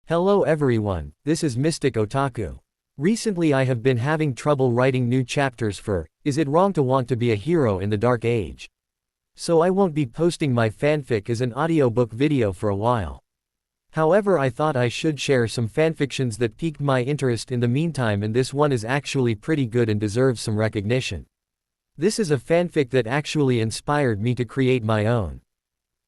Hello everyone, this is Mystic Otaku. Recently I have been having trouble writing new chapters for Is It Wrong to Want to Be a Hero in the Dark Age? So I won't be posting my fanfic as an audiobook video for a while. However, I thought I should share some fanfictions that piqued my interest in the meantime, and this one is actually pretty good and deserves some recognition. This is a fanfic that actually inspired me to create my own.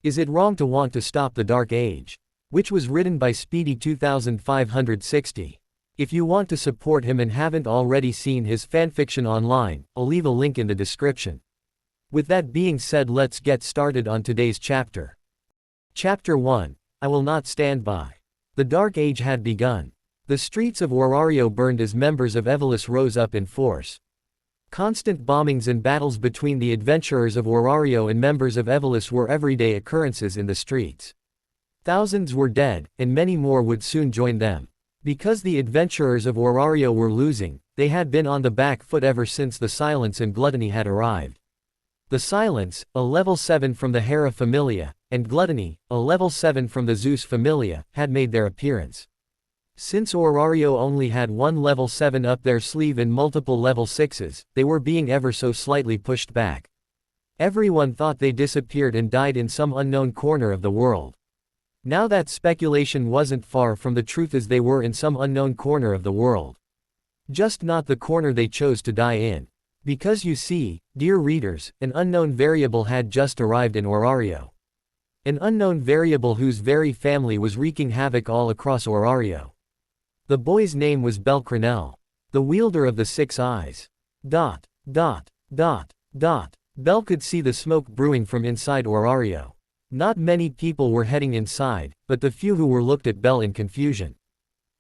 Is It Wrong to Want to Stop the Dark Age? Which was written by Speedy 2560. If you want to support him and haven't already seen his fanfiction online, I'll leave a link in the description. With that being said, let's get started on today's chapter. Chapter 1, I Will Not Stand By. The Dark Age had begun. The streets of Warario burned as members of Evolus rose up in force. Constant bombings and battles between the adventurers of Warario and members of Evolus were everyday occurrences in the streets. Thousands were dead, and many more would soon join them. Because the adventurers of Warario were losing, they had been on the back foot ever since the Silence and Gluttony had arrived. The Silence, a level 7 from the Hera Familia, and Gluttony, a level 7 from the Zeus Familia, had made their appearance. Since Warario only had one level 7 up their sleeve and multiple level 6s, they were being ever so slightly pushed back. Everyone thought they disappeared and died in some unknown corner of the world. Now that speculation wasn't far from the truth, as they were in some unknown corner of the world. Just not the corner they chose to die in. Because you see, dear readers, an unknown variable had just arrived in Warario. An unknown variable whose very family was wreaking havoc all across Warario. The boy's name was Belcranel, the wielder of the 6 eyes. Bel could see the smoke brewing from inside Warario. Not many people were heading inside, but the few who were looked at Bel in confusion.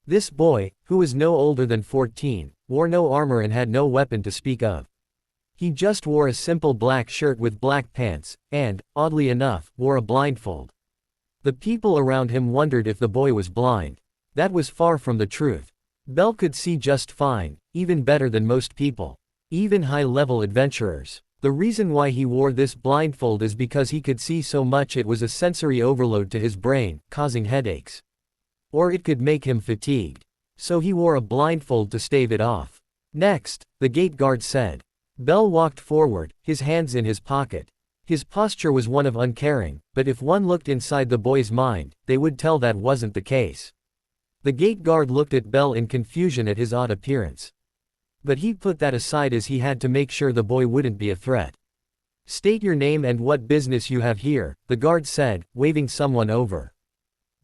This boy, who was no older than 14, wore no armor and had no weapon to speak of. He just wore a simple black shirt with black pants, and, oddly enough, wore a blindfold. The people around him wondered if the boy was blind. That was far from the truth. Bel could see just fine, even better than most people. Even high-level adventurers. The reason why he wore this blindfold is because he could see so much it was a sensory overload to his brain, causing headaches. Or it could make him fatigued. So he wore a blindfold to stave it off. Next, the gate guard said. Bel walked forward, his hands in his pocket. His posture was one of uncaring, but if one looked inside the boy's mind, they would tell that wasn't the case. The gate guard looked at Bel in confusion at his odd appearance. But he put that aside as he had to make sure the boy wouldn't be a threat. State your name and what business you have here, the guard said, waving someone over.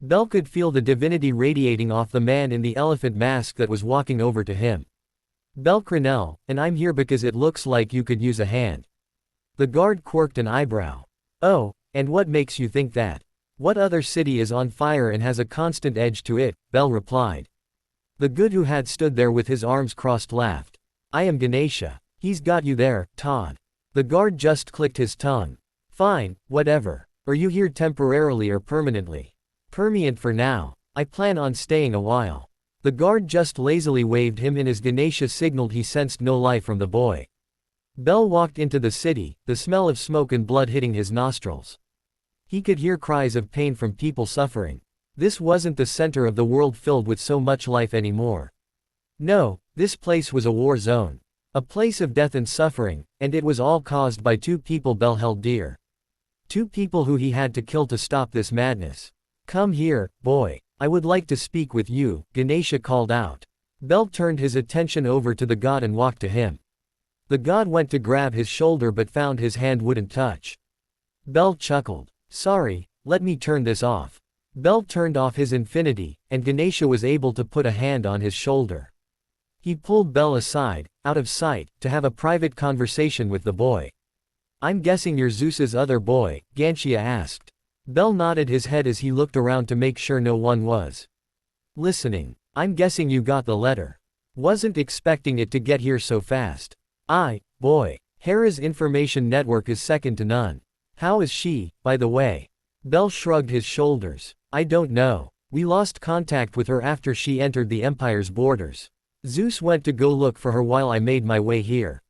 Bel could feel the divinity radiating off the man in the elephant mask that was walking over to him. Belcranel, and I'm here because it looks like you could use a hand. The guard quirked an eyebrow. Oh, and what makes you think that? What other city is on fire and has a constant edge to it? Bel replied. The good who had stood there with his arms crossed laughed. I am Ganesha. He's got you there, Todd. The guard just clicked his tongue. Fine, whatever. Are you here temporarily or permanently? Permanent for now. I plan on staying a while. The guard just lazily waved him in as Ganesha signaled he sensed no life from the boy. Bel walked into the city, the smell of smoke and blood hitting his nostrils. He could hear cries of pain from people suffering. This wasn't the center of the world filled with so much life anymore. No, this place was a war zone. A place of death and suffering, and it was all caused by 2 people Bel held dear. 2 people who he had to kill to stop this madness. Come here, boy. I would like to speak with you, Ganesha called out. Bel turned his attention over to the god and walked to him. The god went to grab his shoulder but found his hand wouldn't touch. Bel chuckled. Sorry, let me turn this off. Bel turned off his infinity, and Ganesha was able to put a hand on his shoulder. He pulled Bel aside, out of sight, to have a private conversation with the boy. I'm guessing you're Zeus's other boy, Ganesha asked. Bel nodded his head as he looked around to make sure no one was listening. I'm guessing you got the letter. Wasn't expecting it to get here so fast. Boy. Hera's information network is second to none. How is she, by the way? Bel shrugged his shoulders. I don't know. We lost contact with her after she entered the Empire's borders. Zeus went to go look for her while I made my way here.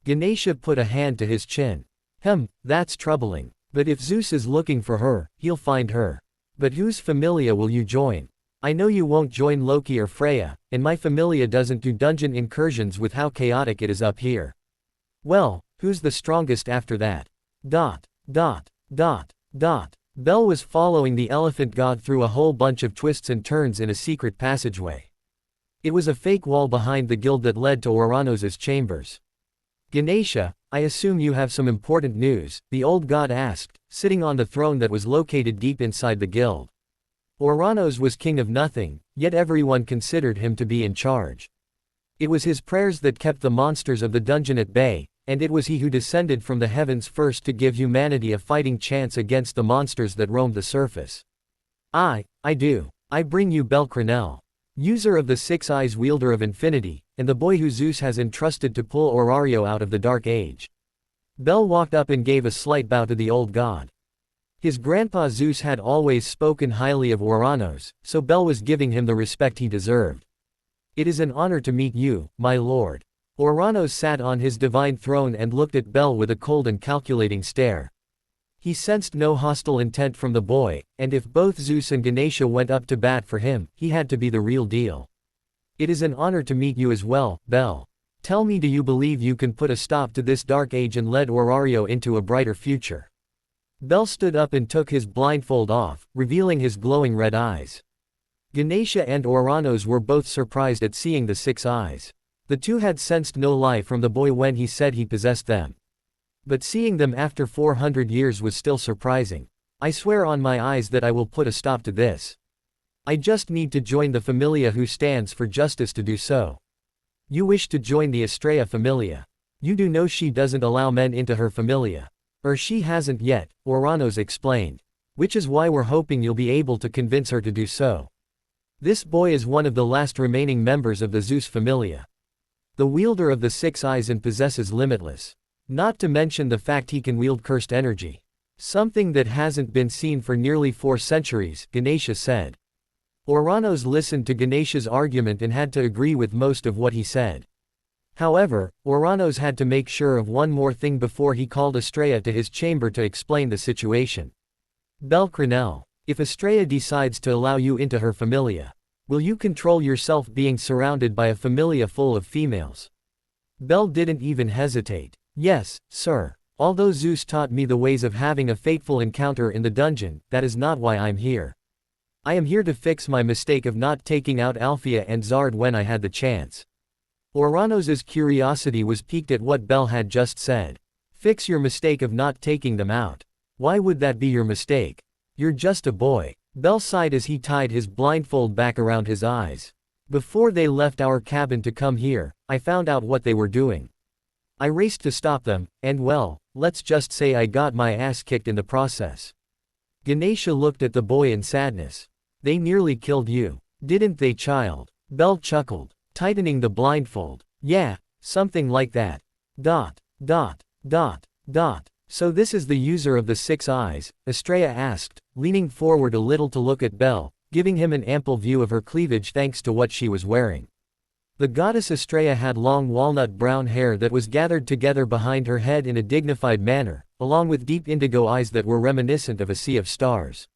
Ganesha put a hand to his chin. That's troubling. But if Zeus is looking for her, he'll find her. But whose familia will you join? I know you won't join Loki or Freya, and my familia doesn't do dungeon incursions with how chaotic it is up here. Well, who's the strongest after that? Dot, dot, dot, dot. Belle was following the elephant god through a whole bunch of twists and turns in a secret passageway. It was a fake wall behind the guild that led to Oranos's chambers. Ganesha, I assume you have some important news, the old god asked, sitting on the throne that was located deep inside the guild. Oranos was king of nothing, yet everyone considered him to be in charge. It was his prayers that kept the monsters of the dungeon at bay, and it was he who descended from the heavens first to give humanity a fighting chance against the monsters that roamed the surface. I do. I bring you Belle Crenel, user of the six eyes, wielder of infinity, and the boy who Zeus has entrusted to pull Orario out of the Dark Age. Belle walked up and gave a slight bow to the old god. His grandpa Zeus had always spoken highly of Oranos, so Belle was giving him the respect he deserved. It is an honor to meet you, my lord. Oranos sat on his divine throne and looked at Belle with a cold and calculating stare. He sensed no hostile intent from the boy, and if both Zeus and Ganesha went up to bat for him, he had to be the real deal. It is an honor to meet you as well, Belle. Tell me, do you believe you can put a stop to this dark age and lead Orario into a brighter future? Belle stood up and took his blindfold off, revealing his glowing red eyes. Ganesha and Oranos were both surprised at seeing the six eyes. The two had sensed no lie from the boy when he said he possessed them. But seeing them after 400 years was still surprising. I swear on my eyes that I will put a stop to this. I just need to join the familia who stands for justice to do so. You wish to join the Estrella familia. You do know she doesn't allow men into her familia. Or she hasn't yet, Oranos explained. Which is why we're hoping you'll be able to convince her to do so. This boy is one of the last remaining members of the Zeus familia. The wielder of the six eyes and possesses limitless. Not to mention the fact he can wield cursed energy. Something that hasn't been seen for nearly 4 centuries, Ganesha said. Oranos listened to Ganesha's argument and had to agree with most of what he said. However, Oranos had to make sure of one more thing before he called Estrella to his chamber to explain the situation. Belle Crenel, if Estrella decides to allow you into her familia, will you control yourself being surrounded by a familia full of females? Belle didn't even hesitate. Yes, sir. Although Zeus taught me the ways of having a fateful encounter in the dungeon, that is not why I'm here. I am here to fix my mistake of not taking out Althea and Zard when I had the chance. Oranos's curiosity was piqued at what Belle had just said. Fix your mistake of not taking them out. Why would that be your mistake? You're just a boy. Belle sighed as he tied his blindfold back around his eyes. Before they left our cabin to come here, I found out what they were doing. I raced to stop them, and well, let's just say I got my ass kicked in the process. Ganesha looked at the boy in sadness. They nearly killed you, didn't they, child? Belle chuckled, tightening the blindfold. Yeah, something like that. Dot, dot, dot, dot. So this is the user of the six eyes, Estrella asked, leaning forward a little to look at Belle, giving him an ample view of her cleavage thanks to what she was wearing. The goddess Estrella had long walnut brown hair that was gathered together behind her head in a dignified manner, along with deep indigo eyes that were reminiscent of a sea of stars.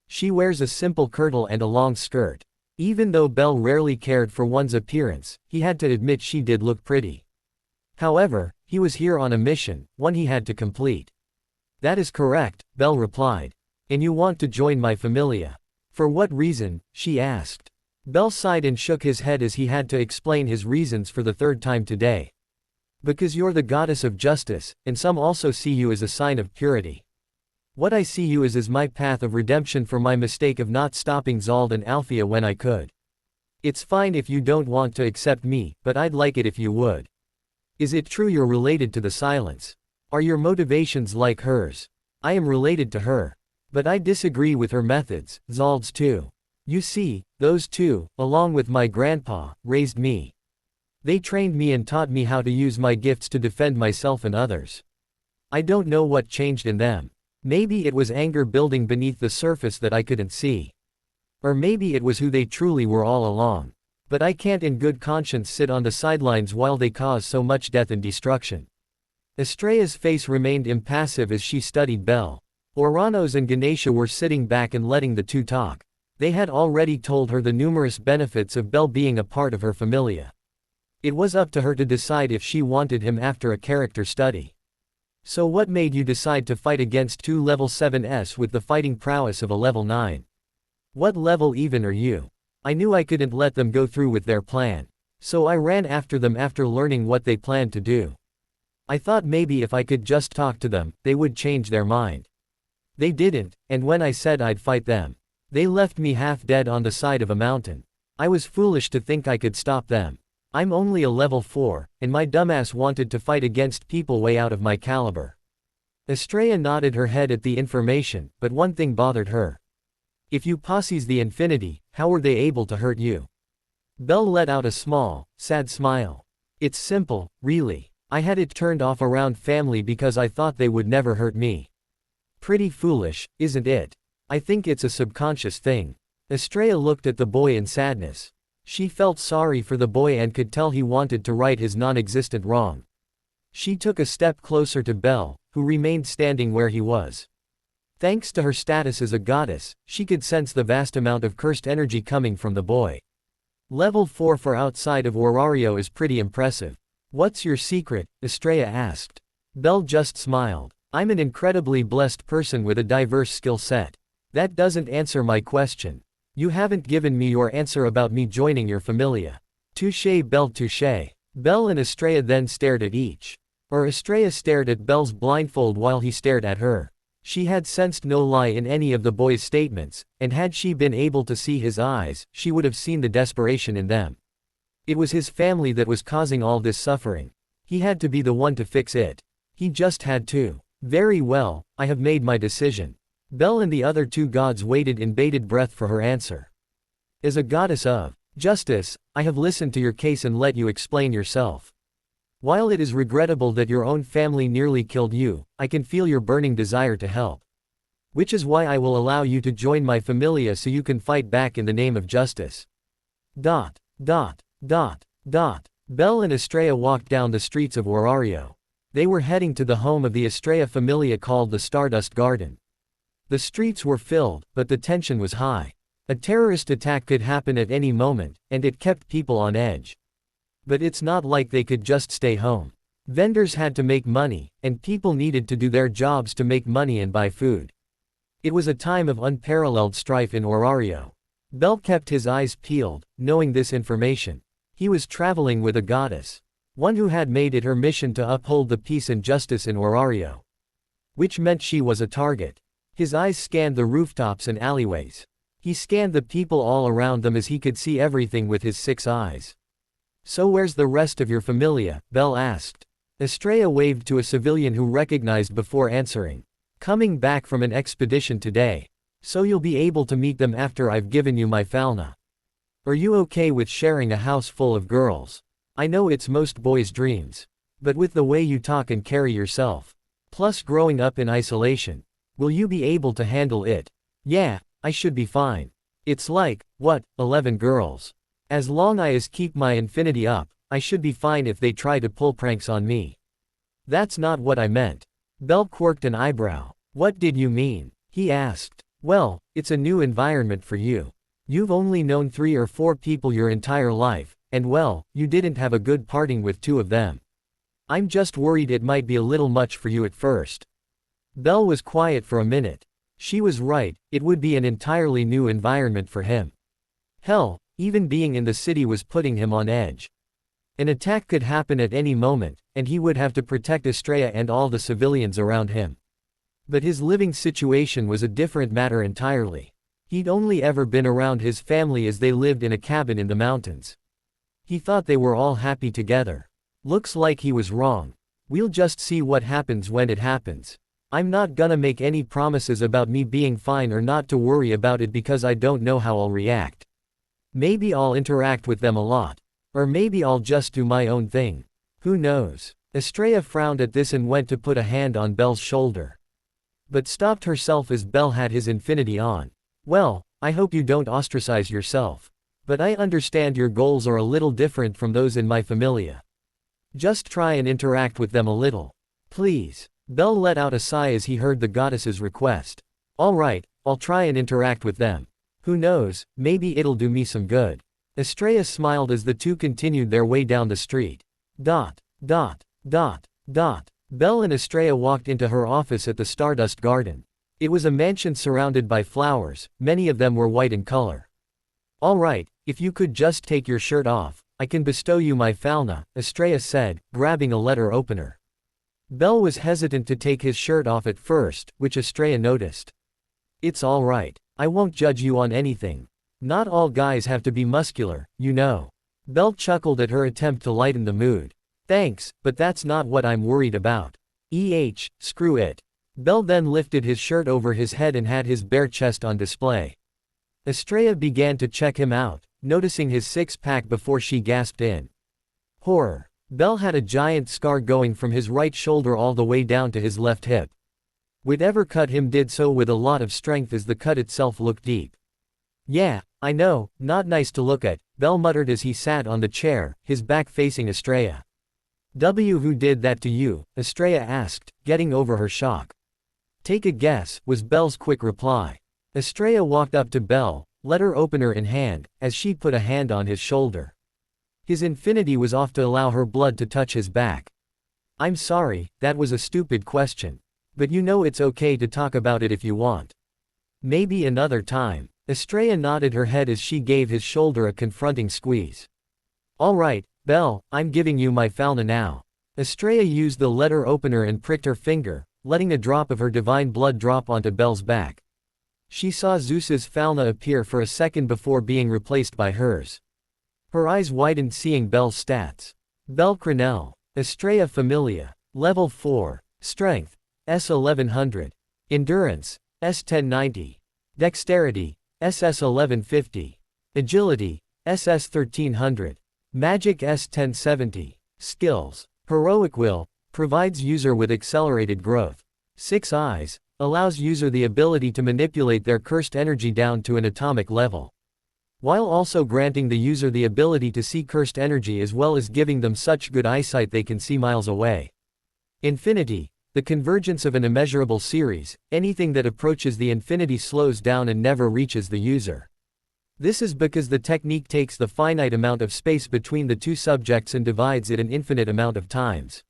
She wears a simple kirtle and a long skirt. Even though Belle rarely cared for one's appearance, he had to admit she did look pretty. However, he was here on a mission, one he had to complete. That is correct, Belle replied. And you want to join my familia? For what reason? She asked. Belle sighed and shook his head as he had to explain his reasons for the 3rd time today. Because you're the goddess of justice, and some also see you as a sign of purity. What I see you as is my path of redemption for my mistake of not stopping Zald and Althea when I could. It's fine if you don't want to accept me, but I'd like it if you would. Is it true you're related to the Silence? Are your motivations like hers? I am related to her. But I disagree with her methods, Zald's too. You see, those two, along with my grandpa, raised me. They trained me and taught me how to use my gifts to defend myself and others. I don't know what changed in them. Maybe it was anger building beneath the surface that I couldn't see. Or maybe it was who they truly were all along. But I can't in good conscience sit on the sidelines while they cause so much death and destruction. Estrella's face remained impassive as she studied Belle. Oranos and Ganesha were sitting back and letting the two talk. They had already told her the numerous benefits of Bel being a part of her familia. It was up to her to decide if she wanted him after a character study. So what made you decide to fight against two level 7s with the fighting prowess of a level 9? What level even are you? I knew I couldn't let them go through with their plan. So I ran after them after learning what they planned to do. I thought maybe if I could just talk to them, they would change their mind. They didn't, and when I said I'd fight them, they left me half dead on the side of a mountain. I was foolish to think I could stop them. I'm only a level 4, and my dumbass wanted to fight against people way out of my caliber. Estrella nodded her head at the information, but one thing bothered her. If you posses the Infinity, how were they able to hurt you? Bel let out a small, sad smile. It's simple, really. I had it turned off around family because I thought they would never hurt me. Pretty foolish, isn't it? I think it's a subconscious thing. Estrella looked at the boy in sadness. She felt sorry for the boy and could tell he wanted to right his non-existent wrong. She took a step closer to Bel, who remained standing where he was. Thanks to her status as a goddess, she could sense the vast amount of cursed energy coming from the boy. Level 4 for outside of Orario is pretty impressive. What's your secret? Estrella asked. Bel just smiled. I'm an incredibly blessed person with a diverse skill set. That doesn't answer my question. You haven't given me your answer about me joining your familia. Touché Bel, touché. Bel and Estrella then stared at each. Estrella stared at Bel's blindfold while he stared at her. She had sensed no lie in any of the boy's statements, and had she been able to see his eyes, she would have seen the desperation in them. It was his family that was causing all this suffering. He had to be the one to fix it. He just had to. Very well, I have made my decision. Bel and the other two gods waited in bated breath for her answer. As a goddess of justice, I have listened to your case and let you explain yourself. While it is regrettable that your own family nearly killed you, I can feel your burning desire to help. Which is why I will allow you to join my familia so you can fight back in the name of justice. Bel and Estrella walked down the streets of Orario. They were heading to the home of the Estrella familia called the Stardust Garden. The streets were filled, but the tension was high. A terrorist attack could happen at any moment, and it kept people on edge. But it's not like they could just stay home. Vendors had to make money, and people needed to do their jobs to make money and buy food. It was a time of unparalleled strife in Orario. Bel kept his eyes peeled, knowing this information. He was traveling with a goddess. One who had made it her mission to uphold the peace and justice in Orario. Which meant she was a target. His eyes scanned the rooftops and alleyways. He scanned the people all around them as he could see everything with his 6 eyes. So where's the rest of your familia? Bel asked. Estrella waved to a civilian who recognized before answering. Coming back from an expedition today. So you'll be able to meet them after I've given you my falna. Are you okay with sharing a house full of girls? I know it's most boys' dreams. But with the way you talk and carry yourself, plus growing up in isolation, will you be able to handle it? Yeah, I should be fine. It's like, what, 11 girls? As long as I keep my infinity up, I should be fine if they try to pull pranks on me. That's not what I meant. Bel quirked an eyebrow. What did you mean? He asked. Well, it's a new environment for you. You've only known 3 or 4 people your entire life, and well, you didn't have a good parting with 2 of them. I'm just worried it might be a little much for you at first. Bel was quiet for a minute. She was right, it would be an entirely new environment for him. Hell, even being in the city was putting him on edge. An attack could happen at any moment, and he would have to protect Estrella and all the civilians around him. But his living situation was a different matter entirely. He'd only ever been around his family as they lived in a cabin in the mountains. He thought they were all happy together. Looks like he was wrong. We'll just see what happens when it happens. I'm not gonna make any promises about me being fine or not to worry about it because I don't know how I'll react. Maybe I'll interact with them a lot. Or maybe I'll just do my own thing. Who knows? Estrella frowned at this and went to put a hand on Bel's shoulder. But stopped herself as Bel had his infinity on. Well, I hope you don't ostracize yourself. But I understand your goals are a little different from those in my familia. Just try and interact with them a little. Please. Bel let out a sigh as he heard the goddess's request. Alright, I'll try and interact with them. Who knows, maybe it'll do me some good. Estrella smiled as the two continued their way down the street. Dot, dot, dot, dot. Belle and Estrella walked into her office at the Stardust Garden. It was a mansion surrounded by flowers, many of them were white in color. All right, if you could just take your shirt off, I can bestow you my falna, Estrella said, grabbing a letter opener. Belle was hesitant to take his shirt off at first, which Estrella noticed. It's all right. I won't judge you on anything. Not all guys have to be muscular, you know. Belle chuckled at her attempt to lighten the mood. Thanks, but that's not what I'm worried about. Screw it. Belle then lifted his shirt over his head and had his bare chest on display. Estrella began to check him out, noticing his six-pack before she gasped in horror. Belle had a giant scar going from his right shoulder all the way down to his left hip. Whatever cut him did so with a lot of strength as the cut itself looked deep. Yeah, I know, not nice to look at, Belle muttered as he sat on the chair, his back facing Estrella. Who did that to you? Estrella asked, getting over her shock. Take a guess, was Belle's quick reply. Estrella walked up to Belle, letter opener in hand, as she put a hand on his shoulder. His infinity was off to allow her blood to touch his back. I'm sorry, that was a stupid question. But you know it's okay to talk about it if you want. Maybe another time. Estrella nodded her head as she gave his shoulder a confronting squeeze. All right, Belle, I'm giving you my falna now. Estrella used the letter opener and pricked her finger, letting a drop of her divine blood drop onto Belle's back. She saw Zeus's falna appear for a second before being replaced by hers. Her eyes widened seeing Belle's stats. Belle Crenel. Estrella Familia. Level 4. Strength. S1100. Endurance. S1090. Dexterity. SS1150. Agility. SS1300. Magic S1070. Skills. Heroic Will. Provides user with accelerated growth. 6 Eyes. Allows user the ability to manipulate their cursed energy down to an atomic level, while also granting the user the ability to see cursed energy as well as giving them such good eyesight they can see miles away. Infinity. The convergence of an immeasurable series, anything that approaches the infinity slows down and never reaches the user. This is because the technique takes the finite amount of space between the two subjects and divides it an infinite amount of times.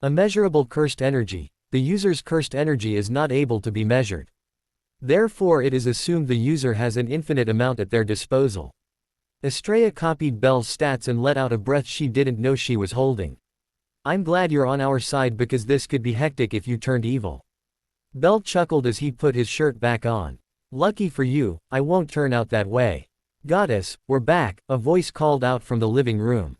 Immeasurable cursed energy. The user's cursed energy is not able to be measured. Therefore it is assumed the user has an infinite amount at their disposal. Estrella copied Belle's stats and let out a breath she didn't know she was holding. I'm glad you're on our side because this could be hectic if you turned evil. Belle chuckled as he put his shirt back on. Lucky for you, I won't turn out that way. Goddess, we're back, a voice called out from the living room.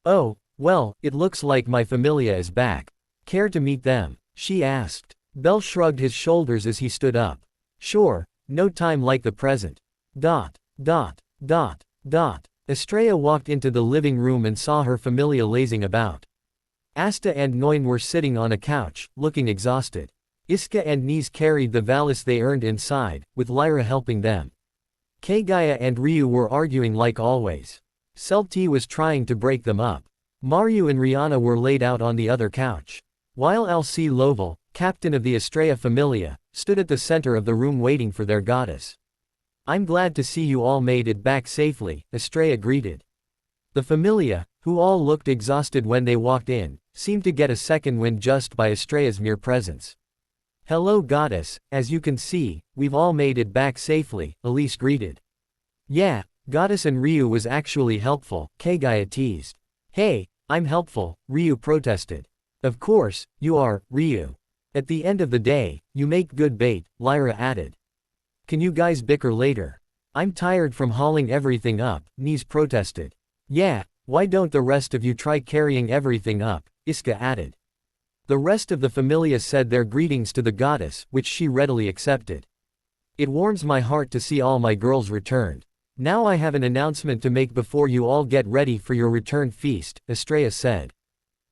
Oh, well, it looks like my familia is back. Care to meet them? She asked. Belle shrugged his shoulders as he stood up. Sure, no time like the present. Dot, dot, dot, dot. Estrella walked into the living room and saw her familia lazing about. Asta and Noin were sitting on a couch, looking exhausted. Iska and Niz carried the valise they earned inside, with Lyra helping them. Kagaya and Ryu were arguing like always. Celti was trying to break them up. Mario and Rihanna were laid out on the other couch. While Alcee Lovell, captain of the Estrella Familia, stood at the center of the room waiting for their goddess. I'm glad to see you all made it back safely, Estrella greeted. The Familia, who all looked exhausted when they walked in, seemed to get a second wind just by Estrella's mere presence. Hello goddess, as you can see, we've all made it back safely, Elise greeted. Yeah, goddess and Ryu was actually helpful, Kagaya teased. Hey, I'm helpful, Ryu protested. Of course, you are, Ryu. At the end of the day, you make good bait, Lyra added. Can you guys bicker later? I'm tired from hauling everything up, Niz protested. Yeah, why don't the rest of you try carrying everything up, Iska added. The rest of the Familia said their greetings to the goddess, which she readily accepted. It warms my heart to see all my girls returned. Now I have an announcement to make before you all get ready for your return feast, Estrella said.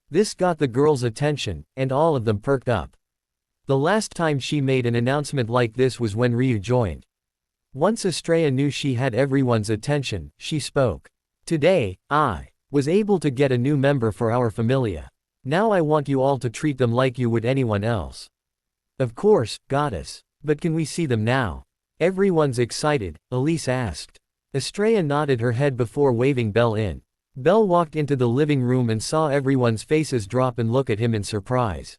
This got the girls' attention, and all of them perked up. The last time she made an announcement like this was when Ryu joined. Once Estrella knew she had everyone's attention, she spoke. Today, I was able to get a new member for our Familia. Now I want you all to treat them like you would anyone else. Of course, goddess. But can we see them now? Everyone's excited, Elise asked. Estrella nodded her head before waving Belle in. Belle walked into the living room and saw everyone's faces drop and look at him in surprise.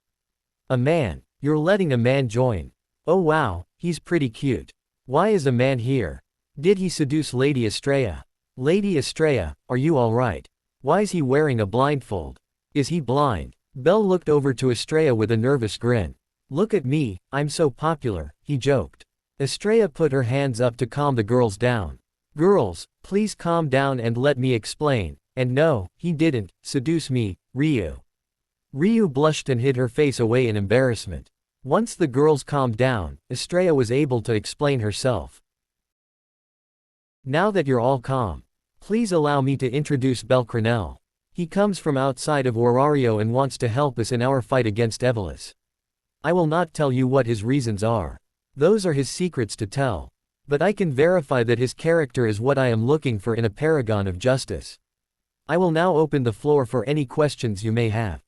A man. You're letting a man join. Oh wow, he's pretty cute. Why is a man here? Did he seduce Lady Estrella? Lady Estrella, are you alright? Why's he wearing a blindfold? Is he blind? Belle looked over to Estrella with a nervous grin. Look at me, I'm so popular, he joked. Estrella put her hands up to calm the girls down. Girls, please calm down and let me explain. And no, he didn't seduce me, Ryu. Ryu blushed and hid her face away in embarrassment. Once the girls calmed down, Estrella was able to explain herself. Now that you're all calm, please allow me to introduce Belle Crenel. He comes from outside of Orario and wants to help us in our fight against Evelis. I will not tell you what his reasons are. Those are his secrets to tell. But I can verify that his character is what I am looking for in a paragon of justice. I will now open the floor for any questions you may have.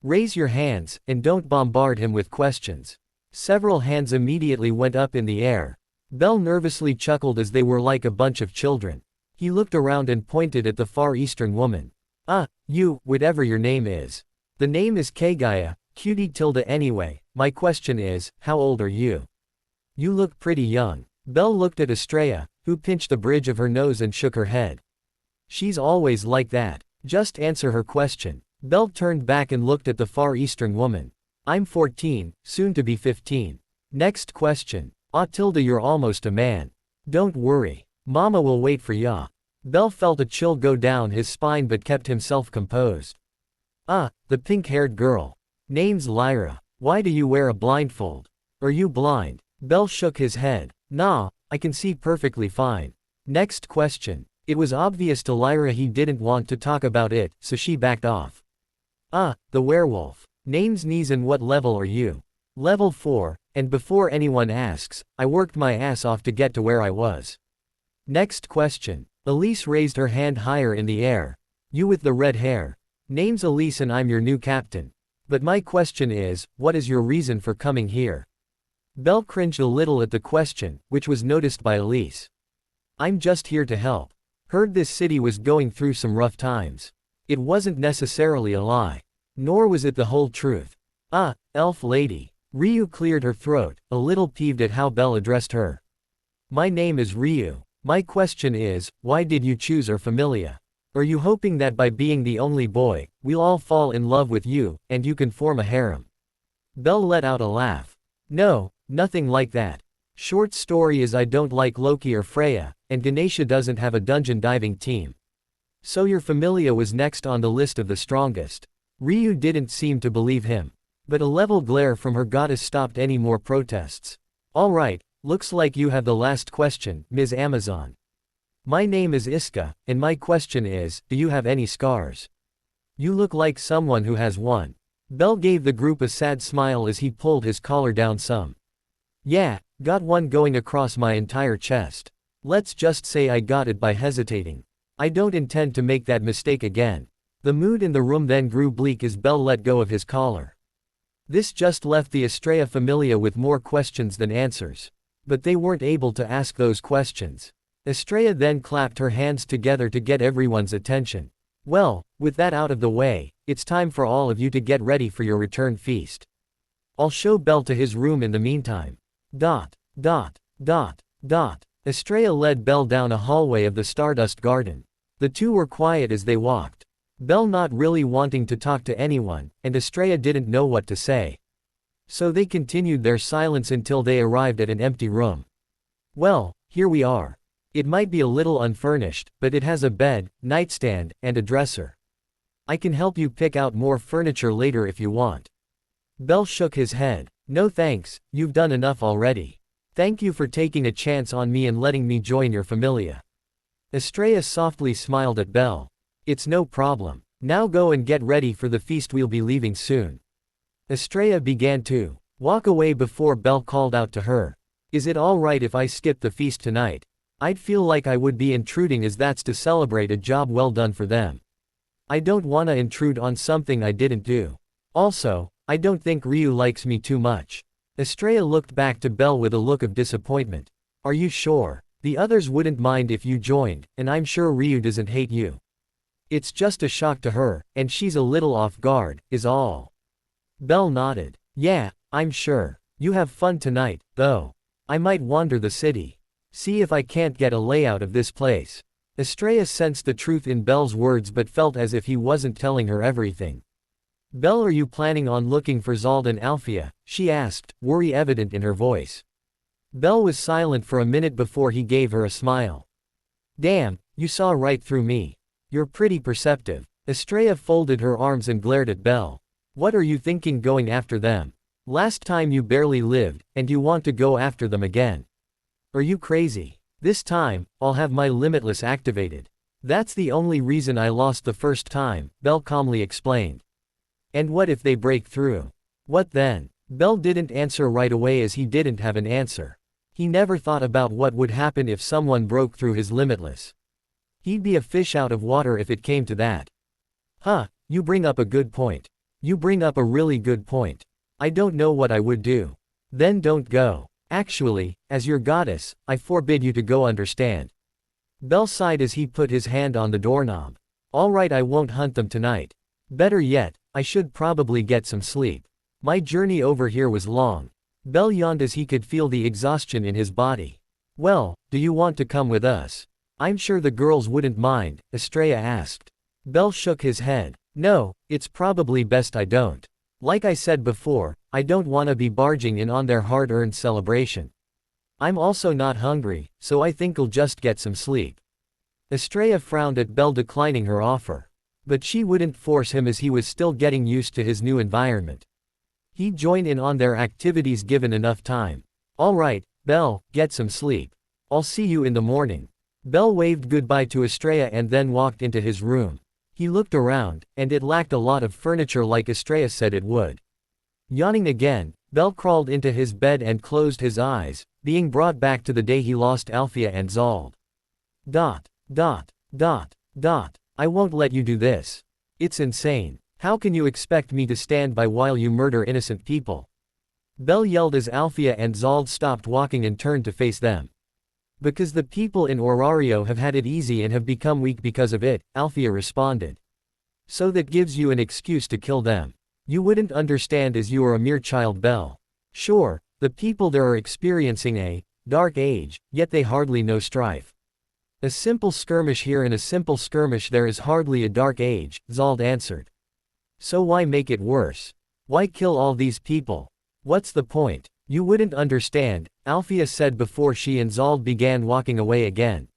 Raise your hands, and don't bombard him with questions. Several hands immediately went up in the air. Belle nervously chuckled as they were like a bunch of children. He looked around and pointed at the Far Eastern woman. You, whatever your name is. The name is Kagaya, cutie tilde anyway. My question is, how old are you? You look pretty young. Belle looked at Estrella, who pinched the bridge of her nose and shook her head. She's always like that. Just answer her question. Belle turned back and looked at the Far Eastern woman. I'm 14, soon to be 15. Next question. Tilde, you're almost a man. Don't worry. Mama will wait for ya. Belle felt a chill go down his spine but kept himself composed. The pink-haired girl. Name's Lyra. Why do you wear a blindfold? Are you blind? Belle shook his head. Nah, I can see perfectly fine. Next question. It was obvious to Lyra he didn't want to talk about it, so she backed off. The werewolf. Name's Knees and what level are you? Level 4, and before anyone asks, I worked my ass off to get to where I was. Next question. Elise raised her hand higher in the air. You with the red hair. Name's Elise and I'm your new captain. But my question is, what is your reason for coming here? Belle cringed a little at the question, which was noticed by Elise. I'm just here to help. Heard this city was going through some rough times. It wasn't necessarily a lie. Nor was it the whole truth. Elf lady. Ryu cleared her throat, a little peeved at how Belle addressed her. My name is Ryu. My question is, why did you choose our familia? Are you hoping that by being the only boy, we'll all fall in love with you, and you can form a harem? Belle let out a laugh. No, nothing like that. Short story is I don't like Loki or Freya, and Ganesha doesn't have a dungeon diving team. So your familia was next on the list of the strongest. Ryu didn't seem to believe him. But a level glare from her goddess stopped any more protests. Alright, looks like you have the last question, Ms. Amazon. My name is Iska, and my question is, do you have any scars? You look like someone who has one. Belle gave the group a sad smile as he pulled his collar down some. Yeah, got one going across my entire chest. Let's just say I got it by hesitating. I don't intend to make that mistake again. The mood in the room then grew bleak as Belle let go of his collar. This just left the Estrella Familia with more questions than answers. But they weren't able to ask those questions. Estrella then clapped her hands together to get everyone's attention. Well, with that out of the way, it's time for all of you to get ready for your return feast. I'll show Belle to his room in the meantime. Estrella led Belle down a hallway of the Stardust Garden. The two were quiet as they walked. Belle not really wanting to talk to anyone, and Estrella didn't know what to say. So they continued their silence until they arrived at an empty room. Well, here we are. It might be a little unfurnished, but it has a bed, nightstand, and a dresser. I can help you pick out more furniture later if you want. Belle shook his head. No thanks, you've done enough already. Thank you for taking a chance on me and letting me join your familia. Estrella softly smiled at Belle. It's no problem. Now go and get ready for the feast, we'll be leaving soon. Estrella began to walk away before Belle called out to her. Is it alright if I skip the feast tonight? I'd feel like I would be intruding as that's to celebrate a job well done for them. I don't wanna intrude on something I didn't do. Also, I don't think Ryu likes me too much. Estrella looked back to Belle with a look of disappointment. Are you sure? The others wouldn't mind if you joined, and I'm sure Ryu doesn't hate you. It's just a shock to her, and she's a little off guard, is all. Belle nodded. Yeah, I'm sure. You have fun tonight, though. I might wander the city. See if I can't get a layout of this place. Estrella sensed the truth in Belle's words but felt as if he wasn't telling her everything. Belle, are you planning on looking for Zald and Alfea? She asked, worry evident in her voice. Belle was silent for a minute before he gave her a smile. Damn, you saw right through me. You're pretty perceptive. Estrella folded her arms and glared at Belle. What are you thinking going after them? Last time you barely lived, and you want to go after them again. Are you crazy? This time, I'll have my limitless activated. That's the only reason I lost the first time, Belle calmly explained. And what if they break through? What then? Belle didn't answer right away as he didn't have an answer. He never thought about what would happen if someone broke through his limitless. He'd be a fish out of water if it came to that. Huh, you bring up a good point. You bring up a really good point. I don't know what I would do. Then don't go. Actually, as your goddess, I forbid you to go, understand? Belle sighed as he put his hand on the doorknob. All right, I won't hunt them tonight. Better yet, I should probably get some sleep. My journey over here was long. Belle yawned as he could feel the exhaustion in his body. Well, do you want to come with us? I'm sure the girls wouldn't mind, Estrella asked. Belle shook his head. No, it's probably best I don't. Like I said before, I don't want to be barging in on their hard-earned celebration. I'm also not hungry, so I think I'll just get some sleep. Estrella frowned at Belle declining her offer. But she wouldn't force him as he was still getting used to his new environment. He'd join in on their activities given enough time. All right, Belle, get some sleep. I'll see you in the morning. Belle waved goodbye to Estrella and then walked into his room. He looked around, and it lacked a lot of furniture like Estrella said it would. Yawning again, Belle crawled into his bed and closed his eyes, being brought back to the day he lost Alfea and Zald. I won't let you do this. It's insane. How can you expect me to stand by while you murder innocent people? Belle yelled as Alfea and Zald stopped walking and turned to face them. Because the people in Orario have had it easy and have become weak because of it, Alfea responded. So that gives you an excuse to kill them. You wouldn't understand as you are a mere child, Belle. Sure, the people there are experiencing a dark age, yet they hardly know strife. A simple skirmish here and a simple skirmish there is hardly a dark age, Zald answered. So why make it worse? Why kill all these people? What's the point? You wouldn't understand, Alfea said before she and Zald began walking away again.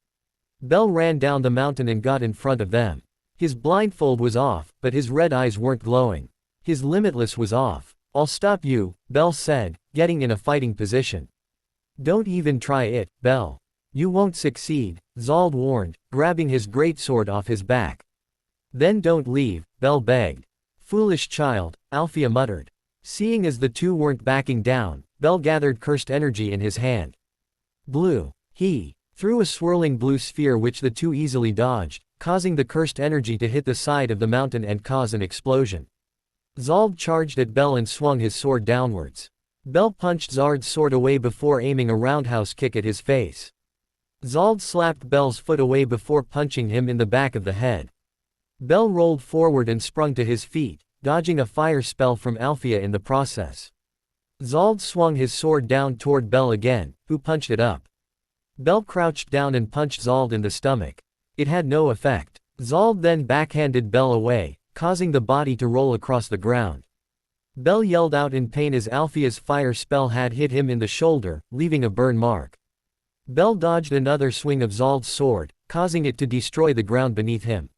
Belle ran down the mountain and got in front of them. His blindfold was off, but his red eyes weren't glowing. His limitless was off. I'll stop you, Belle said, getting in a fighting position. Don't even try it, Belle. You won't succeed, Zald warned, grabbing his greatsword off his back. Then don't leave, Belle begged. Foolish child, Alfea muttered. Seeing as the two weren't backing down, Belle gathered cursed energy in his hand. Blue. He threw a swirling blue sphere which the two easily dodged, causing the cursed energy to hit the side of the mountain and cause an explosion. Zald charged at Belle and swung his sword downwards. Belle punched Zald's sword away before aiming a roundhouse kick at his face. Zald slapped Belle's foot away before punching him in the back of the head. Belle rolled forward and sprung to his feet, dodging a fire spell from Alfea in the process. Zald swung his sword down toward Belle again, who punched it up. Belle crouched down and punched Zald in the stomach. It had no effect. Zald then backhanded Belle away, causing the body to roll across the ground. Belle yelled out in pain as Alfea's fire spell had hit him in the shoulder, leaving a burn mark. Belle dodged another swing of Zald's sword, causing it to destroy the ground beneath him.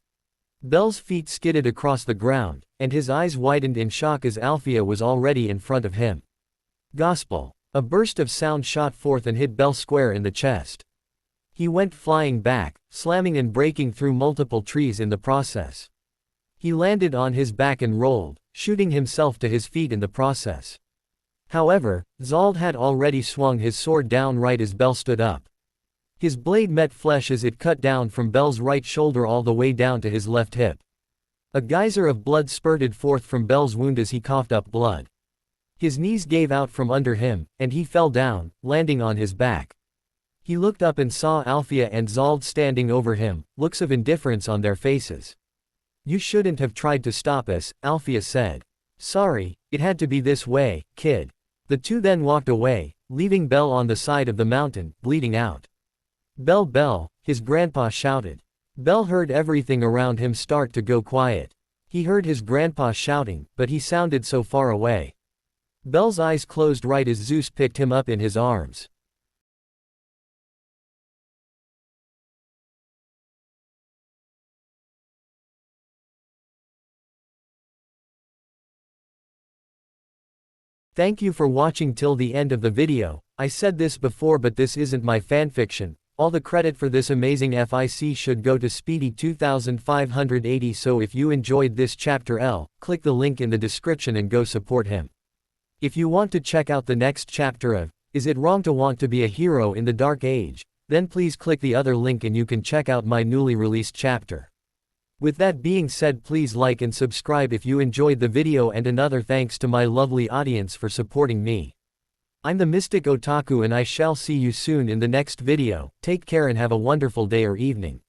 Belle's feet skidded across the ground, and his eyes widened in shock as Alfea was already in front of him. Gospel. A burst of sound shot forth and hit Belle square in the chest. He went flying back, slamming and breaking through multiple trees in the process. He landed on his back and rolled, shooting himself to his feet in the process. However, Zald had already swung his sword down right as Belle stood up. His blade met flesh as it cut down from Belle's right shoulder all the way down to his left hip. A geyser of blood spurted forth from Belle's wound as he coughed up blood. His knees gave out from under him, and he fell down, landing on his back. He looked up and saw Alfea and Zald standing over him, looks of indifference on their faces. You shouldn't have tried to stop us, Alfea said. Sorry, it had to be this way, kid. The two then walked away, leaving Belle on the side of the mountain, bleeding out. Belle, Belle, his grandpa shouted. Belle heard everything around him start to go quiet. He heard his grandpa shouting, but he sounded so far away. Belle's eyes closed right as Zeus picked him up in his arms. Thank you for watching till the end of the video. I said this before but this isn't my fanfiction. All the credit for this amazing FIC should go to Speedy 2580, so if you enjoyed this chapter L, click the link in the description and go support him. If you want to check out the next chapter of Is It Wrong to Want to Be a Hero in the Dark Age, then please click the other link and you can check out my newly released chapter. With that being said, please like and subscribe if you enjoyed the video, and another thanks to my lovely audience for supporting me. I'm the Mystic Otaku and I shall see you soon in the next video. Take care and have a wonderful day or evening.